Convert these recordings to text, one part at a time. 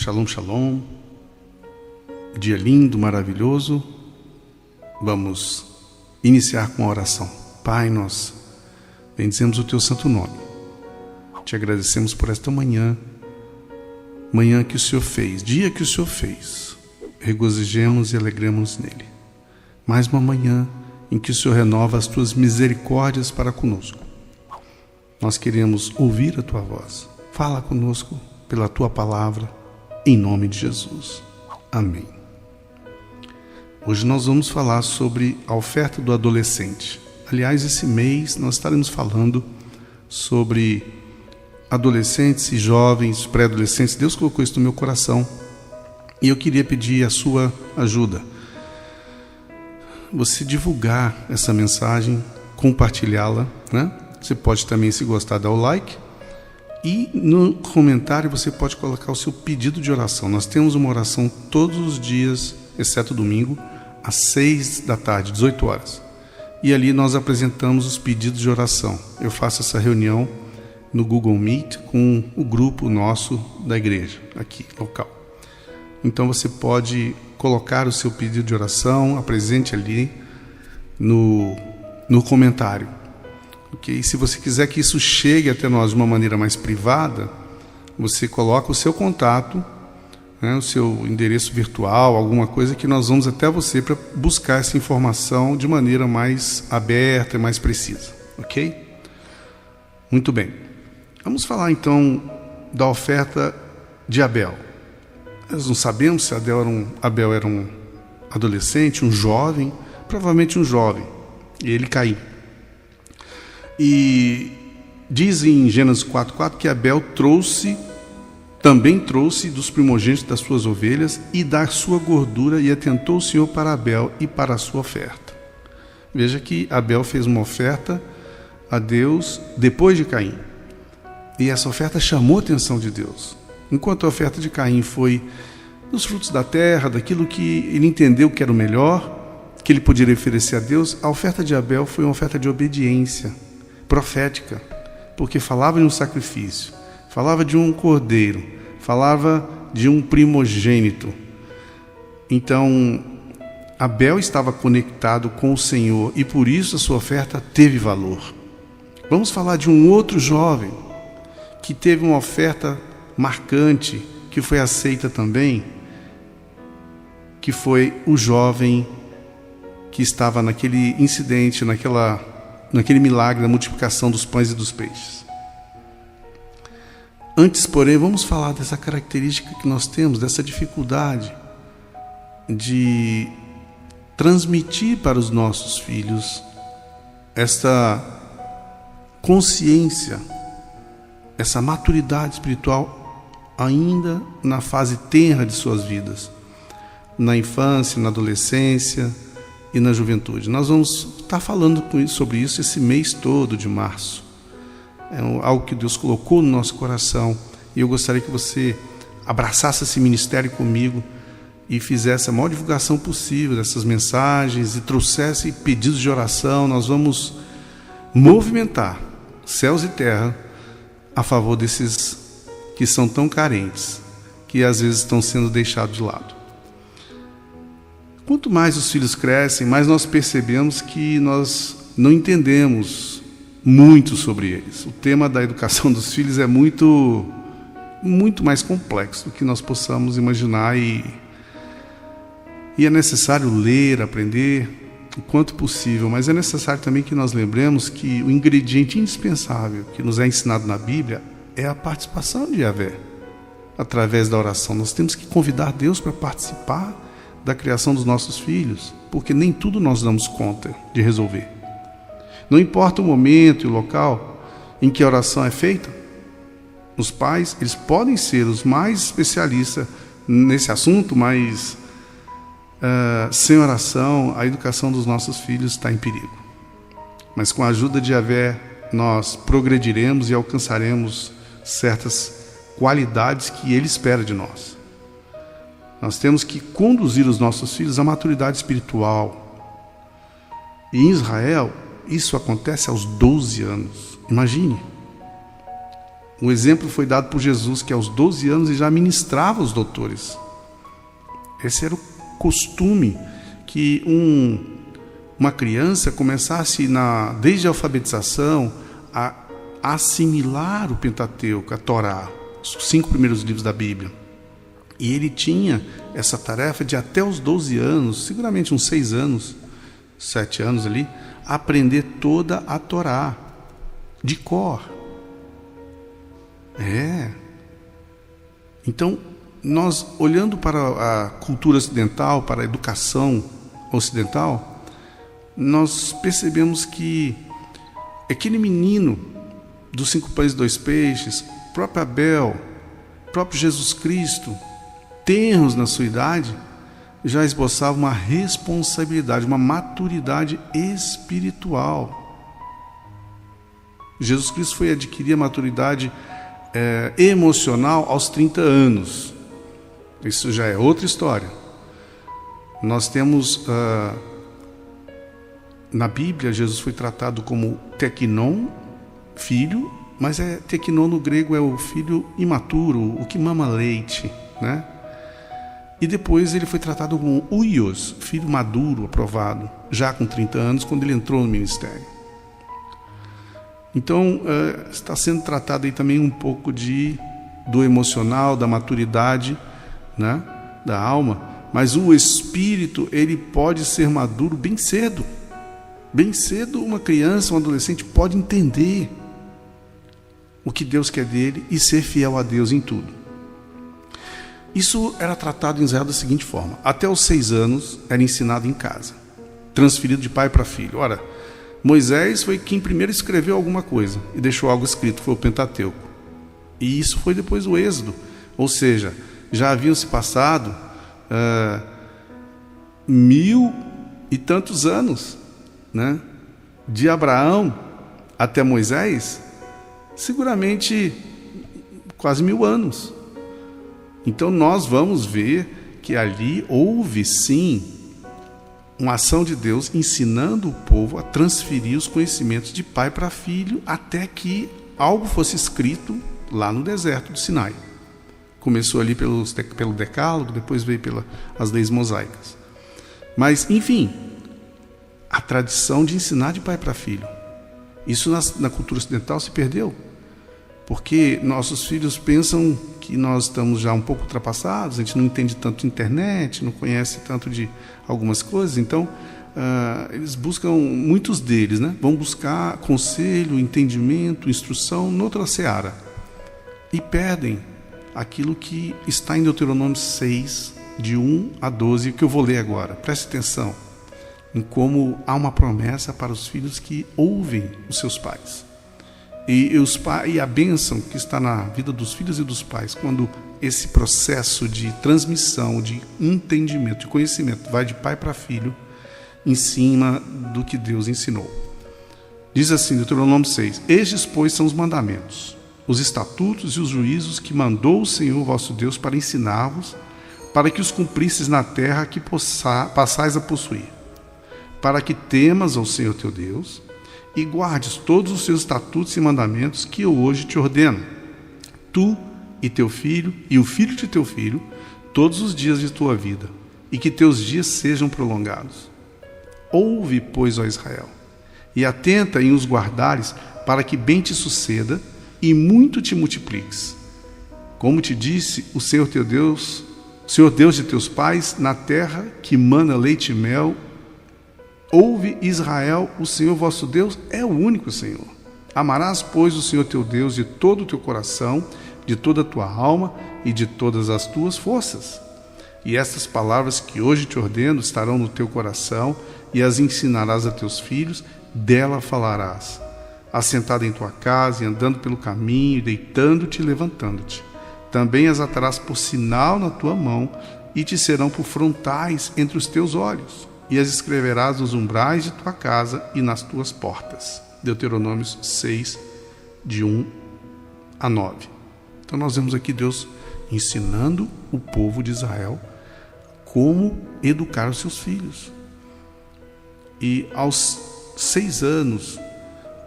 Shalom, shalom. Dia lindo, maravilhoso. Vamos iniciar com a oração. Pai, nós bendizemos o Teu santo nome. Te agradecemos por esta manhã que o Senhor fez, dia que o Senhor fez. Regozijemos e alegremos nele. Mais uma manhã em que o Senhor renova as Tuas misericórdias para conosco. Nós queremos ouvir a Tua voz. Fala conosco pela Tua palavra, em nome de Jesus. Amém. Hoje nós vamos falar sobre a oferta do adolescente. Aliás, esse mês nós estaremos falando sobre adolescentes e jovens, pré-adolescentes. Deus colocou isso no meu coração e eu queria pedir a sua ajuda. Você divulgar essa mensagem, compartilhá-la, né? Você pode também, se gostar, dar o like. E no comentário você pode colocar o seu pedido de oração. Nós temos uma oração todos os dias, exceto domingo, às 6 da tarde, 18 horas. E ali nós apresentamos os pedidos de oração. Eu faço essa reunião no Google Meet com o grupo nosso da igreja, aqui, local. Então você pode colocar o seu pedido de oração, apresente ali no comentário. Okay? Se você quiser que isso chegue até nós de uma maneira mais privada, você coloca o seu contato, né, o seu endereço virtual, alguma coisa que nós vamos até você para buscar essa informação de maneira mais aberta e mais precisa. Ok? Muito bem. Vamos falar então da oferta de Abel. Nós não sabemos se Abel era um adolescente, um jovem, provavelmente um jovem, e ele caiu. E diz em Gênesis 4:4 que Abel também trouxe dos primogênitos das suas ovelhas e da sua gordura, e atentou o Senhor para Abel e para a sua oferta. Veja que Abel fez uma oferta a Deus depois de Caim. E essa oferta chamou a atenção de Deus. Enquanto a oferta de Caim foi dos frutos da terra, daquilo que ele entendeu que era o melhor, que ele poderia oferecer a Deus, a oferta de Abel foi uma oferta de obediência profética, porque falava de um sacrifício, falava de um cordeiro, falava de um primogênito. Então, Abel estava conectado com o Senhor e por isso a sua oferta teve valor. Vamos falar de um outro jovem que teve uma oferta marcante, que foi aceita também, que foi o jovem que estava naquele incidente, naquele milagre da multiplicação dos pães e dos peixes. Antes, porém, vamos falar dessa característica que nós temos, dessa dificuldade de transmitir para os nossos filhos esta consciência, essa maturidade espiritual ainda na fase tenra de suas vidas, na infância, na adolescência e na juventude. Nós vamos estar falando sobre isso esse mês todo de março. É algo que Deus colocou no nosso coração e eu gostaria que você abraçasse esse ministério comigo e fizesse a maior divulgação possível dessas mensagens e trouxesse pedidos de oração. Nós vamos movimentar céus e terra a favor desses que são tão carentes, que às vezes estão sendo deixados de lado. Quanto mais os filhos crescem, mais nós percebemos que nós não entendemos muito sobre eles. O tema da educação dos filhos é muito mais complexo do que nós possamos imaginar e é necessário ler, aprender o quanto possível, mas é necessário também que nós lembremos que o ingrediente indispensável que nos é ensinado na Bíblia é a participação de Yahvé. Através da oração, nós temos que convidar Deus para participar da criação dos nossos filhos, porque nem tudo nós damos conta de resolver. Não importa o momento e o local em que a oração é feita, os pais, eles podem ser os mais especialistas nesse assunto, mas sem oração, a educação dos nossos filhos está em perigo. Mas com a ajuda de Yahvé, nós progrediremos e alcançaremos certas qualidades que Ele espera de nós. Nós temos que conduzir os nossos filhos à maturidade espiritual. E em Israel, isso acontece aos 12 anos. Imagine. O exemplo foi dado por Jesus, que aos 12 anos ele já ministrava os doutores. Esse era o costume, que uma criança começasse, desde a alfabetização, a assimilar o Pentateuco, a Torá, os 5 primeiros livros da Bíblia. E ele tinha essa tarefa de, até os 12 anos, seguramente uns 6 anos, 7 anos ali, aprender toda a Torá, de cor. Então, nós, olhando para a cultura ocidental, para a educação ocidental, nós percebemos que aquele menino dos 5 pães e 2 peixes, próprio Abel, próprio Jesus Cristo, tenros na sua idade, já esboçava uma responsabilidade, uma maturidade espiritual. Jesus Cristo foi adquirir a maturidade emocional aos 30 anos. Isso já é outra história. Nós temos na Bíblia, Jesus foi tratado como teknon, filho, mas teknon no grego é o filho imaturo, o que mama leite, né? E depois ele foi tratado como huios, filho maduro, aprovado, já com 30 anos, quando ele entrou no ministério. Então, está sendo tratado aí também um pouco do emocional, da maturidade, né, da alma, mas o espírito, ele pode ser maduro bem cedo. Bem cedo, uma criança, um adolescente pode entender o que Deus quer dele e ser fiel a Deus em tudo. Isso era tratado em Israel da seguinte forma: até os 6 anos era ensinado em casa, transferido de pai para filho. Ora, Moisés foi quem primeiro escreveu alguma coisa e deixou algo escrito, foi o Pentateuco. E isso foi depois do Êxodo, ou seja, já haviam se passado 1000 e tantos anos, né? De Abraão até Moisés, seguramente quase 1000 anos. Então nós vamos ver que ali houve sim uma ação de Deus ensinando o povo a transferir os conhecimentos de pai para filho, até que algo fosse escrito lá no deserto do Sinai. Começou ali pelo Decálogo, depois veio pelas leis mosaicas. Mas, enfim, a tradição de ensinar de pai para filho, isso na cultura ocidental se perdeu, porque nossos filhos pensam que nós estamos já um pouco ultrapassados, a gente não entende tanto de internet, não conhece tanto de algumas coisas, então eles buscam, muitos deles, né, vão buscar conselho, entendimento, instrução noutra seara, e perdem aquilo que está em Deuteronômio 6, de 1 a 12, que eu vou ler agora. Preste atenção em como há uma promessa para os filhos que ouvem os seus pais. E a bênção que está na vida dos filhos e dos pais, quando esse processo de transmissão, de entendimento, de conhecimento, vai de pai para filho, em cima do que Deus ensinou. Diz assim, Deuteronômio 6: Estes, pois, são os mandamentos, os estatutos e os juízos que mandou o Senhor vosso Deus para ensinar-vos, para que os cumprisses na terra que passais a possuir, para que temas ao Senhor teu Deus, e guardes todos os seus estatutos e mandamentos que eu hoje te ordeno, tu e teu filho, e o filho de teu filho, todos os dias de tua vida, e que teus dias sejam prolongados. Ouve, pois, ó Israel, e atenta em os guardares, para que bem te suceda, e muito te multipliques. Como te disse o Senhor teu Deus, Senhor Deus de teus pais, na terra que mana leite e mel. Ouve, Israel, o Senhor vosso Deus é o único Senhor. Amarás, pois, o Senhor teu Deus de todo o teu coração, de toda a tua alma e de todas as tuas forças. E estas palavras que hoje te ordeno estarão no teu coração, e as ensinarás a teus filhos, dela falarás, assentado em tua casa e andando pelo caminho, deitando-te e levantando-te. Também as atarás por sinal na tua mão, e te serão por frontais entre os teus olhos, e as escreverás nos umbrais de tua casa e nas tuas portas. Deuteronômio 6, de 1 a 9. Então nós vemos aqui Deus ensinando o povo de Israel como educar os seus filhos. E aos 6 anos,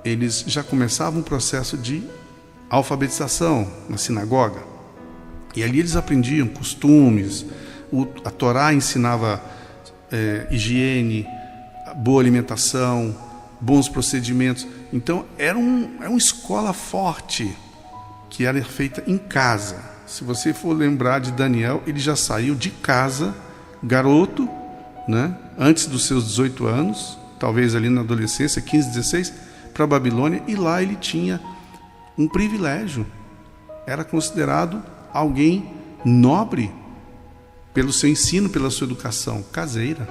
eles já começavam um processo de alfabetização na sinagoga. E ali eles aprendiam costumes, a Torá ensinava higiene, boa alimentação, bons procedimentos. Então era uma escola forte que era feita em casa. Se você for lembrar de Daniel, ele já saiu de casa, garoto, né, antes dos seus 18 anos, talvez ali na adolescência, 15, 16, para a Babilônia, e lá ele tinha um privilégio. Era considerado alguém nobre pelo seu ensino, pela sua educação caseira.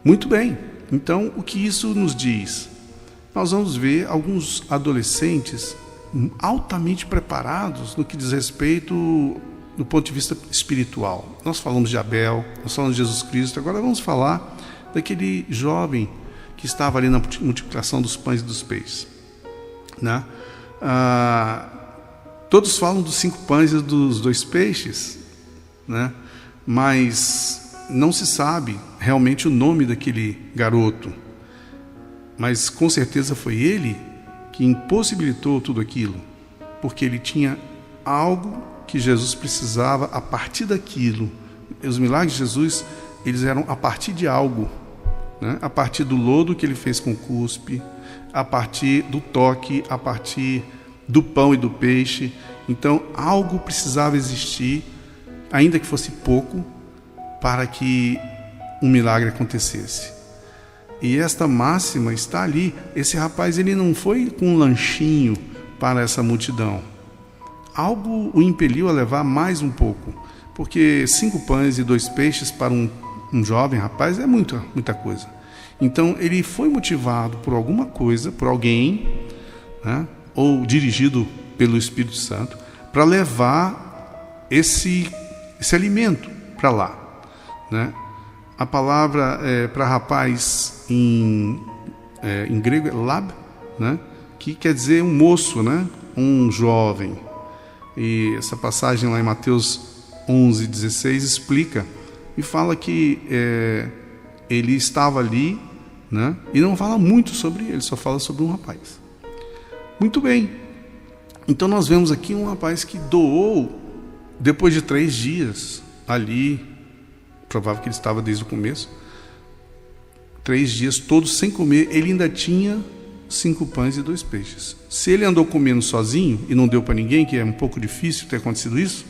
Muito bem, então o que isso nos diz? Nós vamos ver alguns adolescentes altamente preparados no que diz respeito do ponto de vista espiritual. Nós falamos de Abel, nós falamos de Jesus Cristo, agora vamos falar daquele jovem que estava ali na multiplicação dos pães e dos peixes, né? Todos falam dos 5 pães e dos 2 peixes, né? Mas não se sabe realmente o nome daquele garoto, mas com certeza foi ele que impossibilitou tudo aquilo, porque ele tinha algo que Jesus precisava a partir daquilo. Os milagres de Jesus, eles eram a partir de algo, né? A partir do lodo que ele fez com o cuspe, a partir do toque, a partir do pão e do peixe. Então algo precisava existir, ainda que fosse pouco, para que um milagre acontecesse. E esta máxima está ali. Esse rapaz, ele não foi com um lanchinho para essa multidão. Algo o impeliu a levar mais um pouco, porque 5 pães e 2 peixes para um jovem rapaz é muita coisa. Então ele foi motivado por alguma coisa, por alguém, né, ou dirigido pelo Espírito Santo, para levar esse alimento para lá, né? A palavra para rapaz em grego é lab, né? Que quer dizer um moço, né? Um jovem. E essa passagem lá em Mateus 11:16 explica e fala que ele estava ali, né? E não fala muito sobre ele, só fala sobre um rapaz. Muito bem. Então nós vemos aqui um rapaz que doou depois de 3 dias ali. Provável que ele estava desde o começo. 3 dias todos sem comer. Ele ainda tinha 5 pães e 2 peixes. Se ele andou comendo sozinho e não deu para ninguém, que é um pouco difícil ter acontecido isso,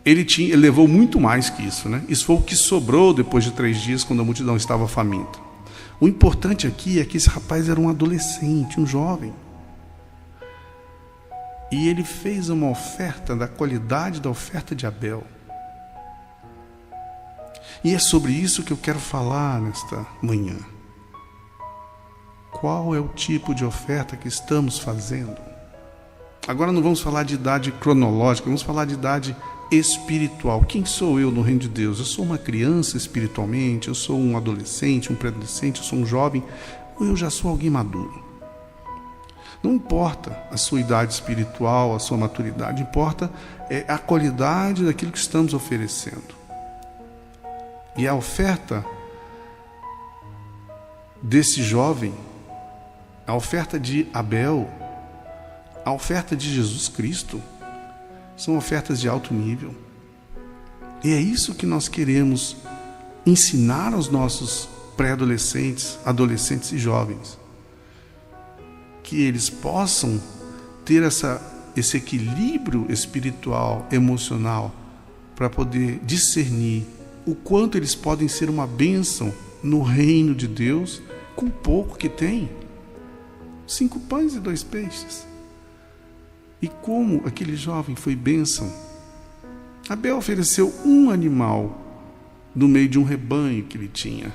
ele levou muito mais que isso, né? Isso foi o que sobrou depois de 3 dias, quando a multidão estava faminta. O importante aqui é que esse rapaz era um adolescente, um jovem. E ele fez uma oferta da qualidade da oferta de Abel. E é sobre isso que eu quero falar nesta manhã. Qual é o tipo de oferta que estamos fazendo? Agora não vamos falar de idade cronológica, vamos falar de idade espiritual. Quem sou eu no reino de Deus? Eu sou uma criança espiritualmente, eu sou um adolescente, um pré-adolescente, eu sou um jovem, ou eu já sou alguém maduro? Não importa a sua idade espiritual, a sua maturidade, importa a qualidade daquilo que estamos oferecendo. E a oferta desse jovem, a oferta de Abel, a oferta de Jesus Cristo, são ofertas de alto nível. E é isso que nós queremos ensinar aos nossos pré-adolescentes, adolescentes e jovens. Que eles possam ter esse equilíbrio espiritual, emocional, para poder discernir o quanto eles podem ser uma bênção no reino de Deus com o pouco que tem. 5 pães e 2 peixes. E como aquele jovem foi bênção. Abel ofereceu um animal no meio de um rebanho que ele tinha.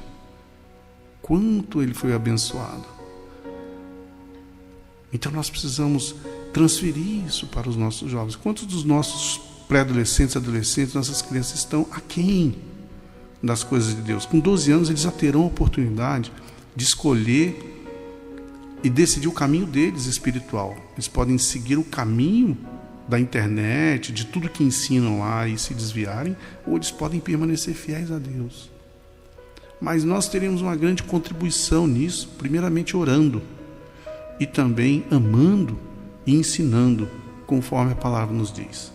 Quanto ele foi abençoado. Então nós precisamos transferir isso para os nossos jovens. Quantos dos nossos pré-adolescentes, adolescentes, nossas crianças estão aquém das coisas de Deus? Com 12 anos eles já terão a oportunidade de escolher e decidir o caminho deles espiritual. Eles podem seguir o caminho da internet, de tudo que ensinam lá e se desviarem, ou eles podem permanecer fiéis a Deus. Mas nós teremos uma grande contribuição nisso, primeiramente orando, e também amando e ensinando conforme a palavra nos diz.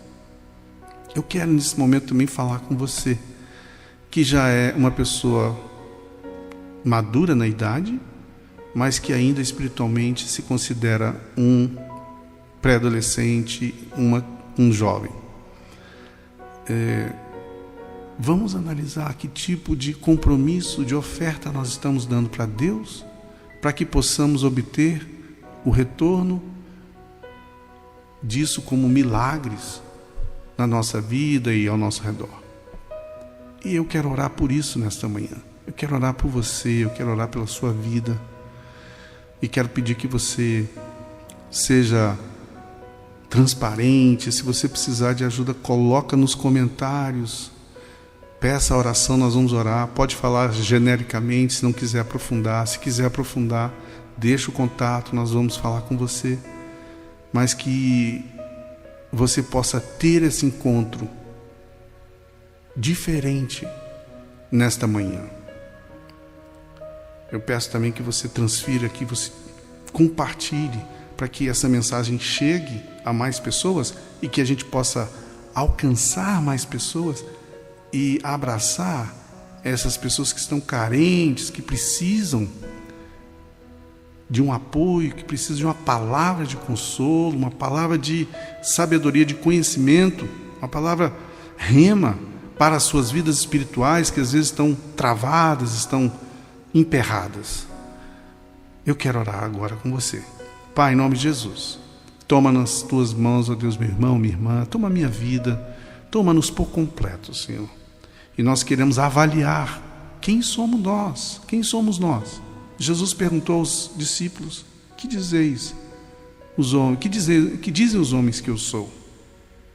Eu quero nesse momento também falar com você que já é uma pessoa madura na idade, mas que ainda espiritualmente se considera um pré-adolescente, um jovem. Vamos analisar que tipo de compromisso, de oferta nós estamos dando para Deus, para que possamos obter o retorno disso como milagres na nossa vida e ao nosso redor. E eu quero orar por isso nesta manhã. Eu quero orar por você, eu quero orar pela sua vida. E quero pedir que você seja transparente. Se você precisar de ajuda, coloca nos comentários. Peça a oração, nós vamos orar. Pode falar genericamente, se não quiser aprofundar. Se quiser aprofundar, deixa o contato, nós vamos falar com você. Mas que você possa ter esse encontro diferente nesta manhã. Eu peço também que você transfira, que você compartilhe, para que essa mensagem chegue a mais pessoas e que a gente possa alcançar mais pessoas e abraçar essas pessoas que estão carentes, que precisam de um apoio, que precisam de uma palavra de consolo, uma palavra de sabedoria, de conhecimento, uma palavra rema para as suas vidas espirituais que às vezes estão travadas, estão emperradas. Eu quero orar agora com você. Pai, em nome de Jesus, toma nas tuas mãos, ó Deus, meu irmão, minha irmã, toma a minha vida, toma-nos por completo, Senhor. E nós queremos avaliar quem somos nós, quem somos nós. Jesus perguntou aos discípulos: que dizeis os homens, que dizem os homens que eu sou?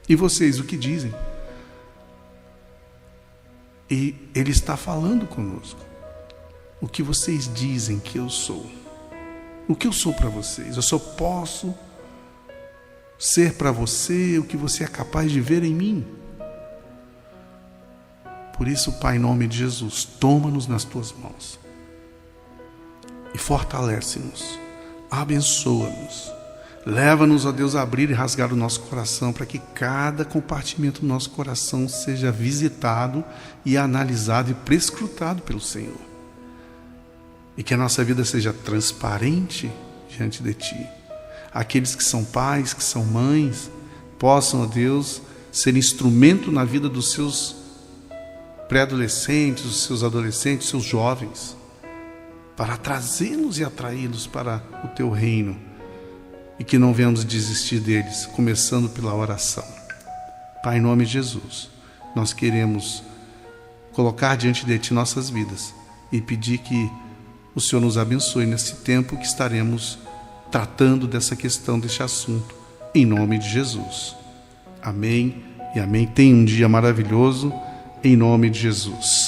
E vocês, o que dizem? E Ele está falando conosco. O que vocês dizem que eu sou? O que eu sou para vocês? Eu só posso ser para você o que você é capaz de ver em mim. Por isso, Pai, em nome de Jesus, toma-nos nas tuas mãos e fortalece-nos, abençoa-nos, leva-nos, ó Deus, a abrir e rasgar o nosso coração, para que cada compartimento do nosso coração seja visitado e analisado e prescrutado pelo Senhor, e que a nossa vida seja transparente diante de Ti. Aqueles que são pais, que são mães, possam, ó Deus, ser instrumento na vida dos seus pré-adolescentes, dos seus adolescentes, seus jovens, para trazê-los e atraí-los para o Teu reino, e que não venhamos desistir deles, começando pela oração. Pai, em nome de Jesus, nós queremos colocar diante de Ti nossas vidas e pedir que o Senhor nos abençoe nesse tempo que estaremos tratando dessa questão, deste assunto, em nome de Jesus. Amém e amém. Tenha um dia maravilhoso, em nome de Jesus.